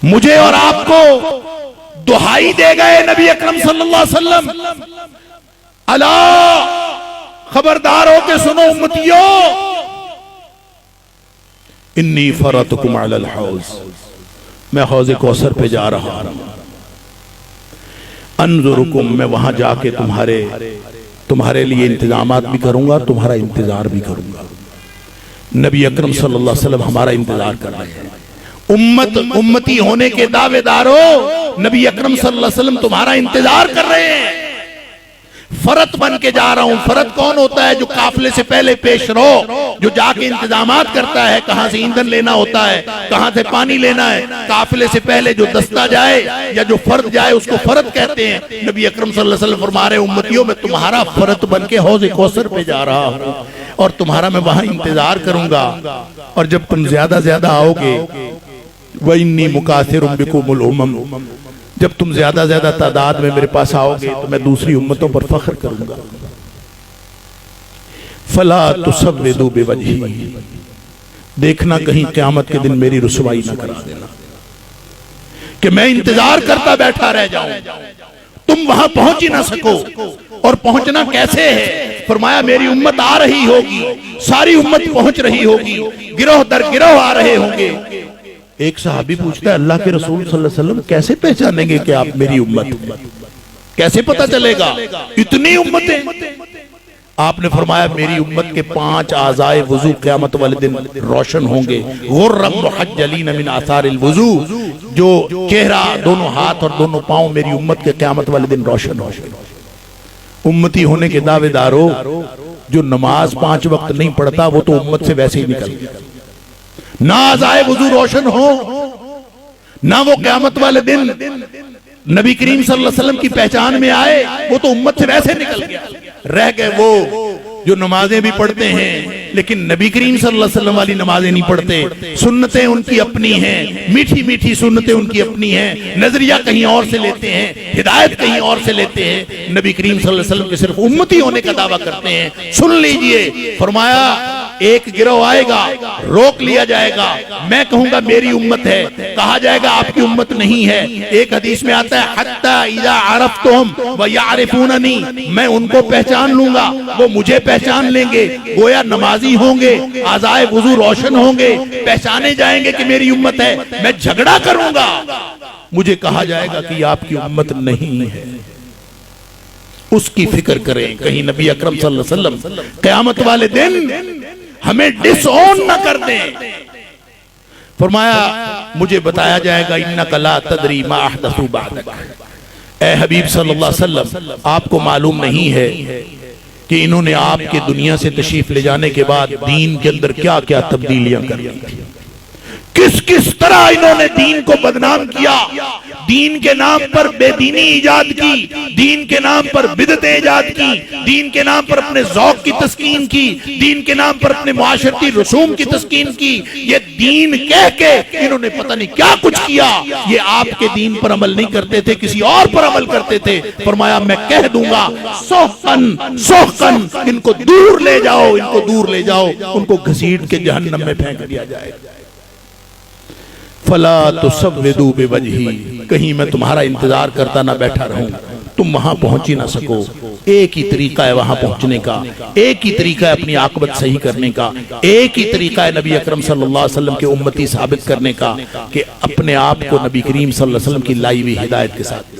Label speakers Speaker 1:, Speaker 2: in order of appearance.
Speaker 1: مجھے اور آپ کو دہائی دے گئے نبی اکرم صلی اللہ علیہ وسلم، الا خبردار ہو کے سنو امتیو، انی فرطکم علی الحوض، میں حوض کوثر پہ جا رہا ہوں، انظرکم، میں وہاں جا کے تمہارے لیے انتظامات بھی کروں گا، تمہارا انتظار بھی کروں گا۔ نبی اکرم صلی اللہ علیہ وسلم ہمارا انتظار کر رہے ہیں۔ امتی ہونے کے دعوے داروں، نبی اکرم صلی اللہ علیہ وسلم تمہارا انتظار کر رہے ہیں۔ فرط بن کے جا رہا ہوں۔ فرط کون ہوتا ہے؟ جو قافلے سے پہلے پیش رو، جو جا کے انتظامات کرتا ہے، کہاں سے ایندھن لینا ہوتا ہے، کہاں سے پانی لینا ہے، قافلے سے پہلے جو دستہ جائے یا جو فرد جائے اس کو فرط کہتے ہیں۔ نبی اکرم صلی اللہ علیہ وسلم فرما رہے امتیوں، میں تمہارا فرط بن کے حوض کوثر پہ جا رہا ہوں اور تمہارا میں وہاں انتظار کروں گا، اور جب تم زیادہ آؤ گے، وَإِنِّي مُكَاثِرٌ بِكُمُ الْأُمَمَ، جب تم زیادہ تعداد میں میرے پاس آؤ گے تو میں دوسری امتوں پر فخر کروں گا۔ فَلَا تُسَوِّدُوا بِوَجْهِي، دیکھنا کہیں قیامت کے دن میری رسوائی نہ کرا دینا کہ میں انتظار کرتا بیٹھا رہ جاؤں، تم وہاں پہنچ ہی نہ سکو۔ اور پہنچنا کیسے ہے؟ فرمایا میری امت آ رہی ہوگی، ساری امت پہنچ رہی ہوگی، گروہ در گروہ آ رہے ہوں گے۔ ایک صحابی پوچھتا ہے اللہ کے رسول صلی اللہ علیہ وسلم کیسے پہچانیں گے کہ آپ میری امت، کیسے پتہ چلے گا اتنی امتیں؟ آپ نے فرمایا میری امت کے 5 اعضائے وضو قیامت والے دن روشن ہوں گے، غرم محجلین من آثار الوضو، جو چہرہ، دونوں ہاتھ اور دونوں پاؤں میری امت کے قیامت والے دن روشن ہوں گے۔ امتی ہونے کے دعوے داروں، جو نماز 5 وقت نہیں پڑھتا وہ تو امت سے ویسے ہی نکل گیا۔ نہ اعضائے وضو روشن ہو، نہ وہ قیامت والے دن نبی کریم صلی اللہ علیہ وسلم کی پہچان میں آئے، وہ تو امت سے ویسے نکل گیا۔ رہ گئے وہ جو نمازیں بھی پڑھتے ہیں لیکن نبی کریم صلی اللہ علیہ وسلم والی نمازیں نہیں پڑھتے، سنتیں ان کی اپنی ہیں، میٹھی میٹھی سنتیں ان کی اپنی ہیں، نظریہ کہیں اور سے لیتے ہیں، ہدایت کہیں اور سے لیتے ہیں، نبی کریم صلی اللہ علیہ وسلم کے صرف امتی ہونے کا دعویٰ کرتے ہیں۔ سن لیجئے، فرمایا ایک گروہ آئے گا، روک لیا جائے گا، میں کہوں گا میری امت ہے، کہا جائے گا آپ کی امت نہیں ہے۔ ایک حدیث میں آتا ہے حتی اذا عرفتہم ویعرفوننی، میں ان کو پہچان لوں گا، وہ مجھے پہچان لیں گے، گویا نمازی ہوں گے، اعضائے وضو روشن ہوں گے، پہچانے جائیں گے کہ میری امت ہے، میں جھگڑا کروں گا، مجھے کہا جائے گا کہ آپ کی امت نہیں ہے۔ اس کی فکر کریں کہیں نبی اکرم صلی اللہ علیہ وسلم قیامت والے دن ہمیں ڈس اون نہ کر دیں۔ فرمایا مجھے بتایا جائے گا انک لا تدری ما احدثوا بعدک، اے حبیب صلی اللہ علیہ وسلم آپ کو معلوم نہیں ہے کہ انہوں نے آپ کے دنیا سے تشریف لے جانے کے بعد دین کے اندر کیا کیا تبدیلیاں کر لی، کس طرح انہوں نے دین کو بدنام کیا، دین کے نام پر بے دینی ایجاد کی، دین کے نام پر بدعتیں ایجاد کی، دین کے نام پر اپنے ذوق کی تسکین کی، دین کے نام پر اپنے معاشرتی رسوم کی تسکین کی۔ یہ دین کہہ کے انہوں نے پتہ نہیں کیا کچھ کیا۔ یہ آپ کے دین پر عمل نہیں کرتے تھے، کسی اور پر عمل کرتے تھے۔ فرمایا میں کہہ دوں گا سوحقن، ان کو دور لے جاؤ، ان کو دور لے جاؤ، ان کو گھسیٹ کے جہنم میں پھینک دیا جائے۔ فَلَا تُسَوِّدُوا بِوَجْهِي، کہیں میں تمہارا انتظار کرتا نہ بیٹھا رہوں، تم وہاں پہنچ ہی نہ سکو۔ ایک ہی طریقہ ہے وہاں پہنچنے کا، ایک ہی طریقہ ہے اپنی عاقبت صحیح کرنے کا، ایک ہی طریقہ ہے نبی اکرم صلی اللہ علیہ وسلم کے امتی ثابت کرنے کا کہ اپنے آپ کو نبی کریم صلی اللہ علیہ وسلم کی لائی ہوئی ہدایت کے ساتھ